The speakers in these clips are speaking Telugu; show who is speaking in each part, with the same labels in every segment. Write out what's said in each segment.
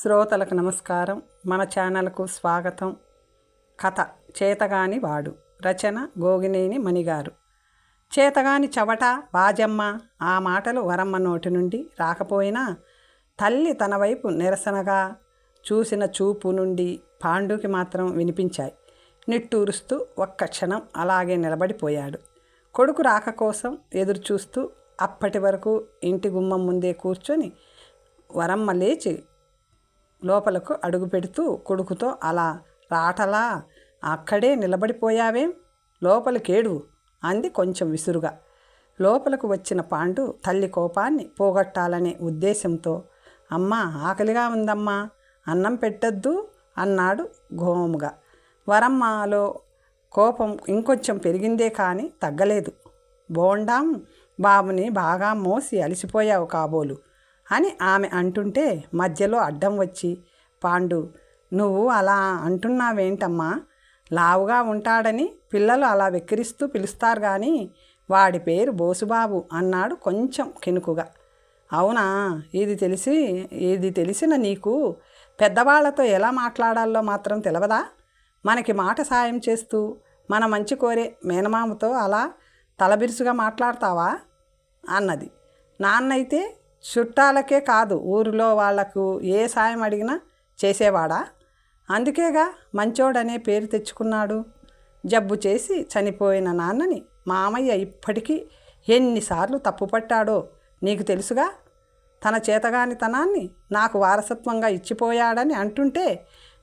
Speaker 1: శ్రోతలకు నమస్కారం. మన ఛానల్కు స్వాగతం. కథ చేతగాని వాడు. రచన గోగినేని మణిగారు. చేతగాని చవట బాజమ్మ. ఆ మాటలు వరమ్మ నోటి నుండి రాకపోయినా తల్లి తన వైపు నిరసనగా చూసిన చూపు నుండి పాండుకి మాత్రం వినిపించాయి. నిట్టూరుస్తూ ఒక్క క్షణం అలాగే నిలబడిపోయాడు. కొడుకు రాక కోసం ఎదురుచూస్తూ అప్పటి వరకు ఇంటి గుమ్మం ముందే కూర్చొని వరమ్మ లేచి లోపలకు అడుగు పెడుతూ కొడుకుతో, అలా రాటలా అక్కడే నిలబడిపోయావేం, లోపలికేడు అంది కొంచెం విసురుగా. లోపలకు వచ్చిన పాండు తల్లి కోపాన్ని పోగొట్టాలనే ఉద్దేశంతో, అమ్మా ఆకలిగా ఉందమ్మా, అన్నం పెట్టద్దు అన్నాడు గోముగా. వరమ్మలో కోపం ఇంకొంచెం పెరిగిందే కానీ తగ్గలేదు. బోండాం బాబుని బాగా మోసి అలసిపోయావు కాబోలు అని ఆమె అంటుంటే మధ్యలో అడ్డం వచ్చి, పాండు నువ్వు అలా అంటున్నావేంటమ్మా, లావుగా ఉంటాడని పిల్లలు అలా వెక్కిరిస్తూ పిలుస్తారు కానీ వాడి పేరు బోసుబాబు అన్నాడు కొంచెం కెనుకుగా. అవునా, ఇది తెలిసిన నీకు పెద్దవాళ్లతో ఎలా మాట్లాడాలో మాత్రం తెలవదా? మనకి మాట సాయం చేస్తూ మన మంచి కోరే మేనమామతో అలా తలబిరుసుగా మాట్లాడతావా అన్నది. నాన్నైతే చుట్టాలకే కాదు ఊరిలో వాళ్లకు ఏ సాయం అడిగినా చేసేవాడా? అందుకేగా మంచోడనే పేరు తెచ్చుకున్నాడు. జబ్బు చేసి చనిపోయిన నాన్నని మామయ్య ఇప్పటికీ ఎన్నిసార్లు తప్పుపట్టాడో నీకు తెలుసుగా. తన చేతగానితనాన్ని నాకు వారసత్వంగా ఇచ్చిపోయాడని అంటుంటే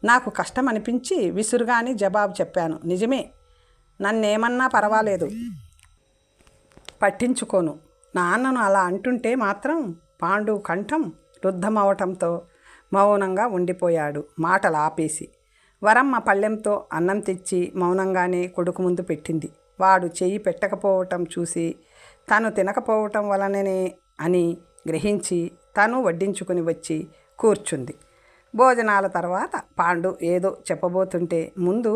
Speaker 1: నాకు కష్టం అనిపించి విసురుగాని జవాబు చెప్పాను. నిజమే, నన్నేమన్నా పర్వాలేదు, పట్టించుకోను. నాన్నను అలా అంటుంటే మాత్రం పాండు కంఠం రుద్ధమవటంతో మౌనంగా ఉండిపోయాడు మాటలు ఆపేసి. వరమ్మ పళ్ళెంతో అన్నం తెచ్చి మౌనంగానే కొడుకు ముందు పెట్టింది. వాడు చెయ్యి పెట్టకపోవటం చూసి తను తినకపోవటం వలననే అని గ్రహించి తను వడ్డించుకుని వచ్చి కూర్చుంది. భోజనాల తర్వాత పాండు ఏదో చెప్పబోతుంటే, ముందు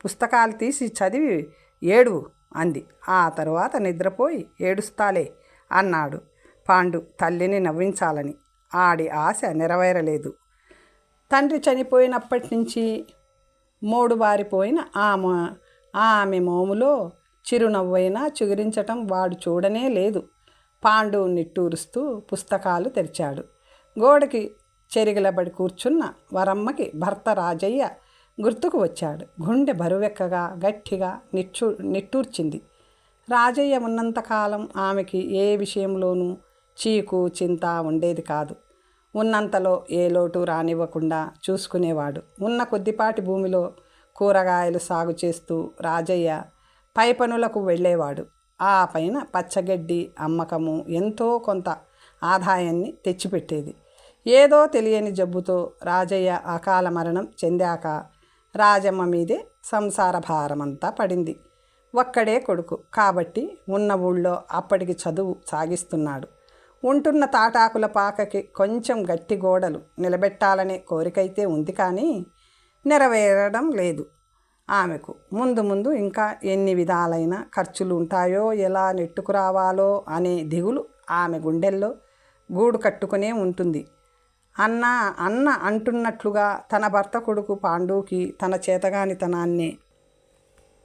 Speaker 1: పుస్తకాలు తీసి చదివి ఏడు అంది. ఆ తరువాత నిద్రపోయి ఏడుస్తాలే అన్నాడు పాండు తల్లిని నవ్వించాలని. ఆడి ఆశ నెరవేరలేదు. తండ్రి చనిపోయినప్పటి నుంచి మోడుబారిపోయిన ఆమె మోములో చిరునవ్వైనా చిగురించటం వాడు చూడనే లేదు. పాండు నిట్టూరుస్తూ పుస్తకాలు తెరిచాడు. గోడకి చెరిగిలబడి కూర్చున్న వరమ్మకి భర్త రాజయ్య గుర్తుకు వచ్చాడు. గుండె బరువెక్కగా గట్టిగా నిట్టూర్చింది. రాజయ్య ఉన్నంతకాలం ఆమెకి ఏ విషయంలోనూ చీకు చింత ఉండేది కాదు. ఉన్నంతలో ఏ లోటు రానివ్వకుండా చూసుకునేవాడు. ఉన్న కొద్దిపాటి భూమిలో కూరగాయలు సాగు చేస్తూ రాజయ్య పై పనులకు వెళ్ళేవాడు. ఆ పైన పచ్చగడ్డి అమ్మకము ఎంతో కొంత ఆదాయాన్ని తెచ్చిపెట్టేది. ఏదో తెలియని జబ్బుతో రాజయ్య అకాల మరణం చెందాక రాజమ్మ మీదే సంసార భారమంతా పడింది. ఒక్కడే కొడుకు కాబట్టి ఉన్న ఊళ్ళో అప్పటికి చదువు సాగిస్తున్నాడు. ఉంటున్న తాటాకుల పాకకి కొంచెం గట్టి గోడలు నిలబెట్టాలనే కోరికైతే ఉంది కానీ నెరవేరడం లేదు. ఆమెకు ముందు ఇంకా ఎన్ని విధాలైన ఖర్చులు ఉంటాయో, ఎలా నెట్టుకురావాలో అనే దిగులు ఆమె గుండెల్లో గూడు కట్టుకునే ఉంటుంది. అన్న అంటున్నట్లుగా తన భర్త కొడుకు పాండుకి తన చేతగానితనాన్ని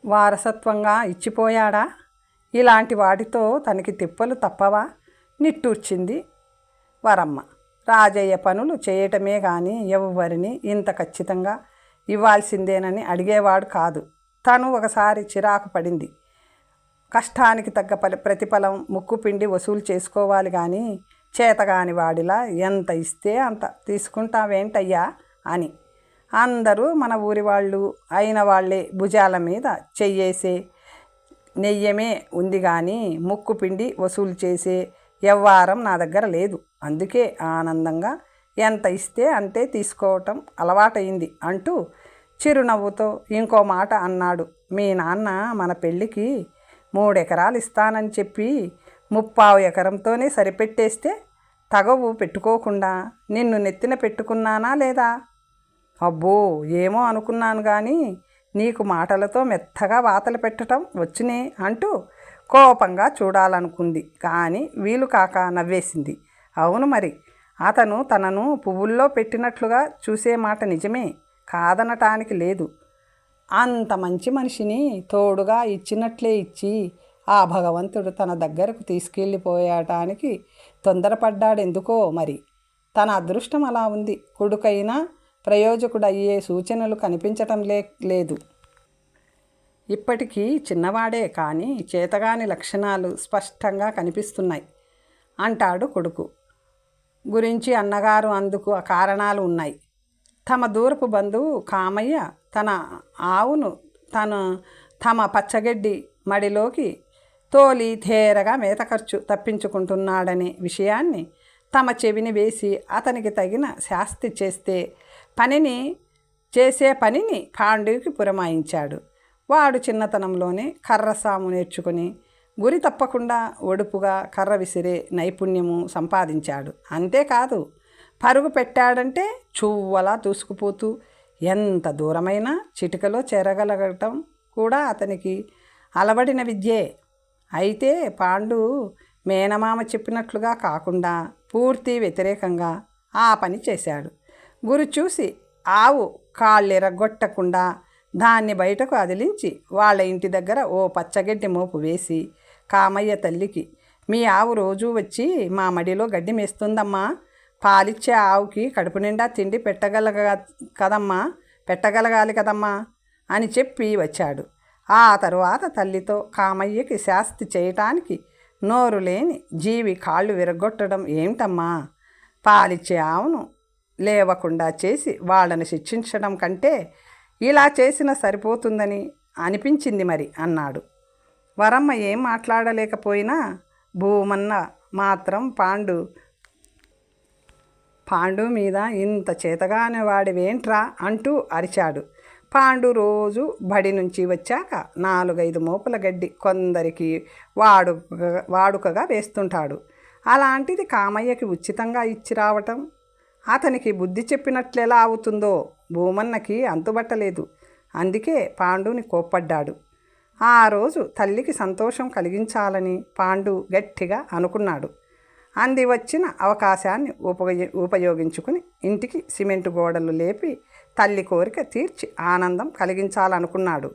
Speaker 1: వారసత్వంగా ఇచ్చిపోయాడా? ఇలాంటి వాటితో తనకి తిప్పలు తప్పవా? నిట్టూర్చింది వరమ్మ. రాజయ్య పనులు చేయటమే కానీ ఎవ్వరిని ఇంత ఖచ్చితంగా ఇవ్వాల్సిందేనని అడిగేవాడు కాదు. తను ఒకసారి చిరాకు పడింది. కష్టానికి తగ్గ ప్రతిఫలం ముక్కుపిండి వసూలు చేసుకోవాలి కానీ చేతగాని వాడిలా ఎంత ఇస్తే అంత తీసుకుంటావేంటయ్యా అని. అందరూ మన ఊరి వాళ్ళు అయిన వాళ్ళే భుజాల మీద చెయ్యేసే నెయ్యమే ఉంది కానీ ముక్కు పిండి వసూలు చేసే వ్యవహారం నా దగ్గర లేదు. అందుకే ఆనందంగా ఎంత ఇస్తే అంతే తీసుకోవటం అలవాటైంది అంటూ చిరునవ్వుతో ఇంకో మాట అన్నాడు. మీ నాన్న మన పెళ్ళికి 3 ఎకరాలు ఇస్తానని చెప్పి 3/4 ఎకరంతోనే సరిపెట్టేస్తే తగవు పెట్టుకోకుండా నిన్ను నెత్తిన పెట్టుకున్నానా లేదా? అబ్బో ఏమో అనుకున్నాను కానీ నీకు మాటలతో మెత్తగా వాతలు పెట్టడం వచ్చునే అంటూ కోపంగా చూడాలనుకుంది కానీ వీలు కాక నవ్వేసింది. అవును మరి, అతను తనను పువ్వుల్లో పెట్టినట్లుగా చూసే మాట నిజమే, కాదనటానికి లేదు. అంత మంచి మనిషిని తోడుగా ఇచ్చినట్లే ఇచ్చి ఆ భగవంతుడు తన దగ్గరకు తీసుకెళ్ళిపోయటానికి తొందరపడ్డాడెందుకో మరి. తన అదృష్టం అలా ఉంది. కొడుకైనా ప్రయోజకుడయ్యే సూచనలు కనిపించటం లేదు. ఇప్పటికీ చిన్నవాడే కానీ చేతగాని లక్షణాలు స్పష్టంగా కనిపిస్తున్నాయి అంటాడు కొడుకు గురించి. అన్నగారు అందుకు కారణాలు ఉన్నాయి. తమ దూరపు బంధువు కామయ్య తన ఆవును తమ పచ్చగడ్డి మడిలోకి తోలి ధేరగా మేత ఖర్చు తప్పించుకుంటున్నాడనే విషయాన్ని తమ చెవిని వేసి అతనికి తగిన శాస్తి చేసే పనిని పాండుకి పురమాయించాడు. వాడు చిన్నతనంలోనే కర్రసాము నేర్చుకుని గురి తప్పకుండా ఒడుపుగా కర్ర విసిరే నైపుణ్యము సంపాదించాడు. అంతేకాదు, పరుగు పెట్టాడంటే చువ్వలా దూసుకుపోతూ ఎంత దూరమైనా చిటికలో చేరగలగటం కూడా అతనికి అలవడిన విద్యే. అయితే పాండు మేనమామ చెప్పినట్లుగా కాకుండా పూర్తి వ్యతిరేకంగా ఆ పని చేశాడు. గురి చూసి ఆవు కాళ్ళెరగొట్టకుండా దాన్ని బయటకు అదిలించి వాళ్ళ ఇంటి దగ్గర ఓ పచ్చగడ్డి మోపు వేసి కామయ్య తల్లికి, మీ ఆవు రోజూ వచ్చి మా మడిలో గడ్డి మేస్తుందమ్మా, పాలిచ్చే ఆవుకి కడుపు నిండా తిండి పెట్టగలగాలి కదమ్మా అని చెప్పి వచ్చాడు. ఆ తరువాత తల్లితో కామయ్యకి శాస్తి చేయటానికి నోరు లేని జీవి కాళ్ళు విరగొట్టడం ఏమిటమ్మా, పాలిచ్చే ఆవును లేవకుండా చేసి వాళ్ళని శిక్షించడం కంటే ఇలా చేసిన సరిపోతుందని అనిపించింది మరి అన్నాడు. వరమ్మ ఏం మాట్లాడలేకపోయినా భూమన్న మాత్రం పాండు మీద ఇంత చేతగానే వాడివేంట్రా అంటూ అరిచాడు. పాండు రోజు బడి నుంచి వచ్చాక 4-5 మోపుల గడ్డి కొందరికి వాడుకగా వేస్తుంటాడు. అలాంటిది కామయ్యకి ఉచితంగా ఇచ్చి రావటం అతనికి బుద్ధి చెప్పినట్లెలా అవుతుందో భూమన్నకి అంతుబట్టలేదు. అందుకే పాండుని కోప్పడ్డాడు. ఆ రోజు తల్లికి సంతోషం కలిగించాలని పాండు గట్టిగా అనుకున్నాడు. అంది వచ్చిన అవకాశాన్ని ఉపయోగించుకుని ఇంటికి సిమెంటు గోడలు లేపి తల్లి కోరిక తీర్చి ఆనందం కలిగించాలనుకున్నాడు.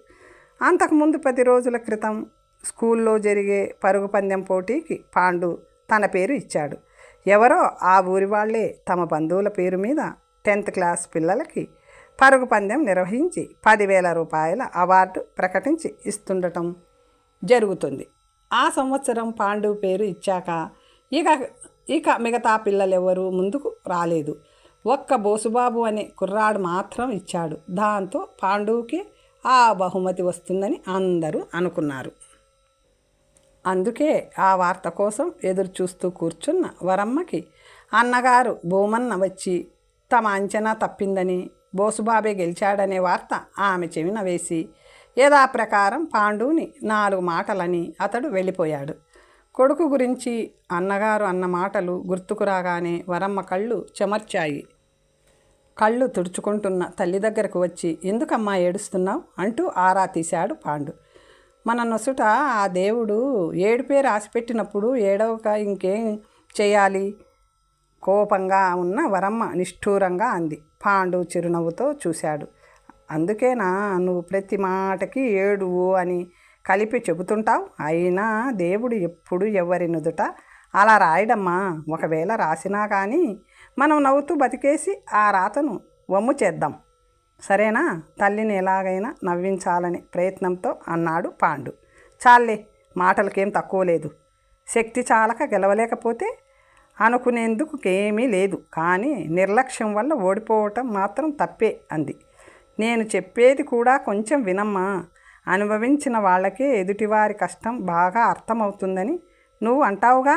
Speaker 1: అంతకుముందు 10 రోజుల క్రితం స్కూల్లో జరిగే పరుగు పందెం పోటీకి పాండు తన పేరు ఇచ్చాడు. ఎవరో ఆ ఊరి వాళ్లే తమ బంధువుల పేరు మీద 10th క్లాస్ పిల్లలకి పరుగు పందెం నిర్వహించి 10,000 రూపాయల అవార్డు ప్రకటించి ఇస్తుండటం జరుగుతుంది. ఆ సంవత్సరం పాండు పేరు ఇచ్చాక ఇక మిగతా పిల్లలెవరూ ముందుకు రాలేదు. ఒక్క బోసుబాబు అనే కుర్రాడు మాత్రం ఇచ్చాడు. దాంతో పాండుకి ఆ బహుమతి వస్తుందని అందరూ అనుకున్నారు. అందుకే ఆ వార్త కోసం ఎదురు చూస్తూ కూర్చున్న వరమ్మకి అన్నగారు భూమన్న వచ్చి తమ అంచనా తప్పిందని, బోసుబాబే గెలిచాడనే వార్త ఆమె చెవిన వేసి యథాప్రకారం పాండుని 4 మాటలని అతడు వెళ్ళిపోయాడు. కొడుకు గురించి అన్నగారు అన్న మాటలు గుర్తుకు రాగానే వరమ్మ కళ్ళు చెమర్చాయి. కళ్ళు తుడుచుకుంటున్న తల్లి దగ్గరకు వచ్చి, ఎందుకమ్మా ఏడుస్తున్నావు అంటూ ఆరా తీశాడు పాండు. మన నొసుట ఆ దేవుడు ఏడుపే రాసిపెట్టినప్పుడు ఏడవక ఇంకేం చేయాలి? కోపంగా ఉన్న వరమ్మ నిష్ఠూరంగా అంది. పాండు చిరునవ్వుతో చూశాడు. అందుకేనా నువ్వు ప్రతి మాటకి ఏడువు అని కలిపి చెబుతుంటావు? అయినా దేవుడు ఎప్పుడు ఎవరి నుదుట అలా రాయడమ్మా. ఒకవేళ రాసినా కానీ మనం నవ్వుతూ బతికేసి ఆ రాతను వమ్ము చేద్దాం, సరేనా? తల్లిని ఎలాగైనా నవ్వించాలని ప్రయత్నంతో అన్నాడు పాండు. చాలే, మాటలకేం తక్కువ లేదు. శక్తి చాలక గెలవలేకపోతే అనుకునేందుకు ఏమీ లేదు, కానీ నిర్లక్ష్యం వల్ల ఓడిపోవటం మాత్రం తప్పే అంది. నేను చెప్పేది కూడా కొంచెం వినమ్మా. అనుభవించిన వాళ్ళకే ఎదుటివారి కష్టం బాగా అర్థమవుతుందని నువ్వు అంటావుగా.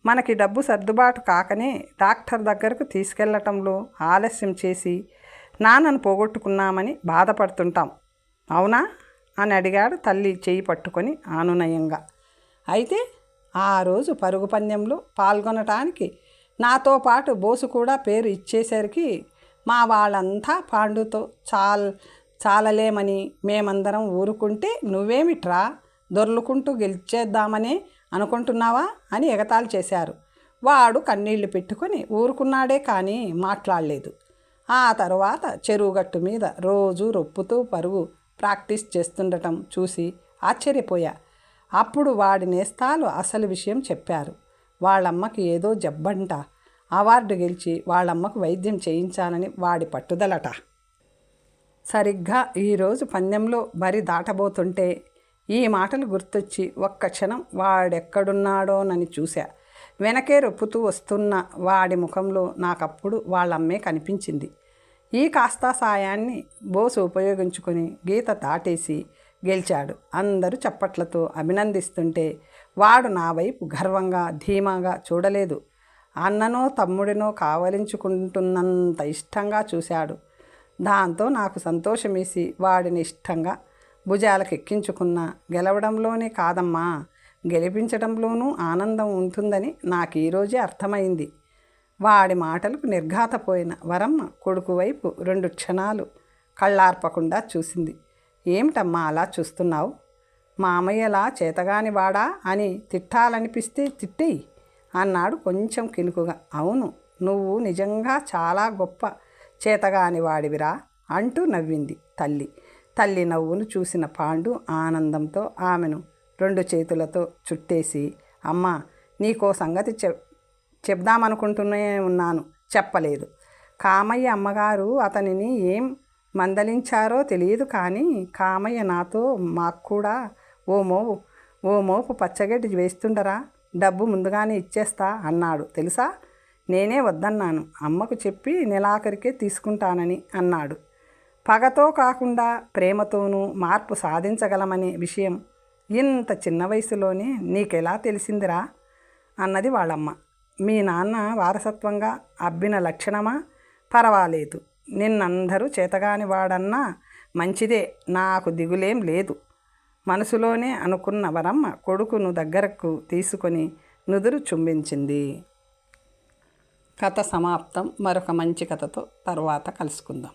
Speaker 1: మనకి డబ్బు సర్దుబాటు కాకనే డాక్టర్ దగ్గరకు తీసుకెళ్లటంలో ఆలస్యం చేసి నాన్నను పోగొట్టుకున్నామని బాధపడుతుంటాం, అవునా అని అడిగాడు తల్లి చేయి పట్టుకొని ఆనునయంగా. అయితే ఆ రోజు పరుగు పందెంలో పాల్గొనటానికి నాతో పాటు బోసు కూడా పేరు ఇచ్చేసరికి మా వాళ్ళంతా పాండుతో చాలలేమని మేమందరం ఊరుకుంటే నువ్వేమిట్రా దొర్లుకుంటూ గెలిచేద్దామనే అనుకుంటున్నావా అని ఎగతాళి చేశారు. వాడు కన్నీళ్లు పెట్టుకొని ఊరుకున్నాడే కానీ మాట్లాడలేదు. ఆ తరువాత చెరువుగట్టు మీద రోజు రొప్పుతూ పరుగు ప్రాక్టీస్ చేస్తుండటం చూసి ఆశ్చర్యపోయా. అప్పుడు వాడి నేస్తాలు అసలు విషయం చెప్పారు. వాళ్ళమ్మకి ఏదో జబ్బంట, అవార్డు గెలిచి వాళ్ళమ్మకు వైద్యం చేయించాలని వాడి పట్టుదలట. సరిగ్గా ఈరోజు పందెంలో బరి దాటబోతుంటే ఈ మాటలు గుర్తొచ్చి ఒక్క క్షణం వాడెక్కడున్నాడోనని చూశా. వెనకే రొప్పుతూ వస్తున్న వాడి ముఖంలో నాకప్పుడు వాళ్ళమ్మే కనిపించింది. ఈ కాస్త సాయాన్ని బోసు ఉపయోగించుకొని గీత దాటేసి గెలిచాడు. అందరూ చప్పట్లతో అభినందిస్తుంటే వాడు నా వైపు గర్వంగా ధీమాగా చూడలేదు. అన్ననో తమ్ముడినో కావలించుకుంటున్నంత ఇష్టంగా చూశాడు. దాంతో నాకు సంతోషమేసి వాడిని ఇష్టంగా భుజాలకెక్కించుకున్న. గెలవడంలోనే కాదమ్మా, గెలిపించడంలోనూ ఆనందం ఉంటుందని నాకు ఈరోజే అర్థమైంది. వాడి మాటలకు నిర్ఘాతపోయిన వరమ్మ కొడుకు వైపు 2 క్షణాలు కళ్ళార్పకుండా చూసింది. ఏమిటమ్మా అలా చూస్తున్నావు? మామయ్యలా చేతగాని వాడా అని తిట్టాలనిపిస్తే తిట్టేయి అన్నాడు కొంచెం కినుకుగా. అవును, నువ్వు నిజంగా చాలా గొప్ప చేతగాని వాడివిరా అంటూ నవ్వింది తల్లి. తల్లి నవ్వును చూసిన పాండు ఆనందంతో ఆమెను 2 చేతులతో చుట్టేసి, అమ్మా నీకో సంగతి చెప్దామనుకుంటూనే ఉన్నాను, చెప్పలేదు. కామయ్య అమ్మగారు అతనిని ఏం మందలించారో తెలియదు కానీ కామయ్య నాతో మాకు కూడా ఓ మోపు పచ్చగడ్డి వేస్తుండరా, డబ్బు ముందుగానే ఇచ్చేస్తా అన్నాడు తెలుసా. నేనే వద్దన్నాను, అమ్మకు చెప్పి నెలాఖరికే తీసుకుంటానని అన్నాడు. పగతో కాకుండా ప్రేమతోనూ మార్పు సాధించగలమనే విషయం ఇంత చిన్న వయసులోనే నీకెలా తెలిసిందిరా అన్నది వాళ్ళమ్మ. మీ నాన్న వారసత్వంగా అబ్బిన లక్షణమా? పర్వాలేదు, నిన్నందరూ చేతగాని వాడన్నా మంచిదే, నాకు దిగులేం లేదు మనసులోనే అనుకున్న వరమ్మ కొడుకును దగ్గరకు తీసుకొని నుదురు చుంబించింది. కథ సమాప్తం. మరొక మంచి కథతో తర్వాత కలుసుకుందాం.